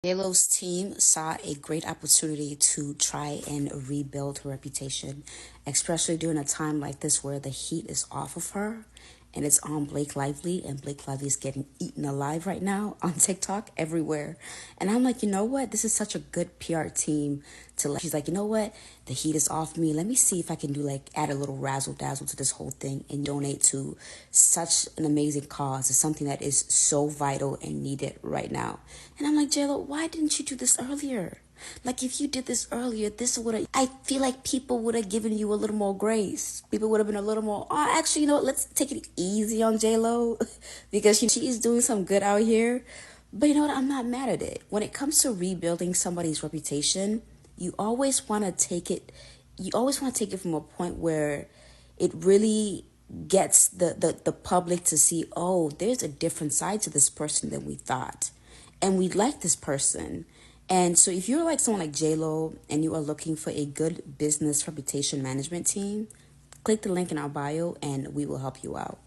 JLo's team saw a great opportunity to try and rebuild her reputation, especially during a time like this where the heat is off of her and it's on Blake Lively, and Blake Lively is getting eaten alive right now on TikTok everywhere. And I'm like, you know what? This is such a good PR team to let. She's like, you know what? The heat is off me. Let me see if I can do like add a little razzle dazzle to this whole thing and donate to such an amazing cause. It's something that is so vital and needed right now. And I'm like, JLo, why didn't you do this earlier? Like, if you did this earlier, this would have, I feel like people would have given you a little more grace. People would have been a little more, oh, actually, you know what, let's take it easy on JLo because she is doing some good out here. But you know what, I'm not mad at it. When it comes to rebuilding somebody's reputation, you always want to take it, from a point where it really gets the public to see, oh, there's a different side to this person than we thought. And we like this person. And so if you're like someone like JLo and you are looking for a good business reputation management team, click the link in our bio and we will help you out.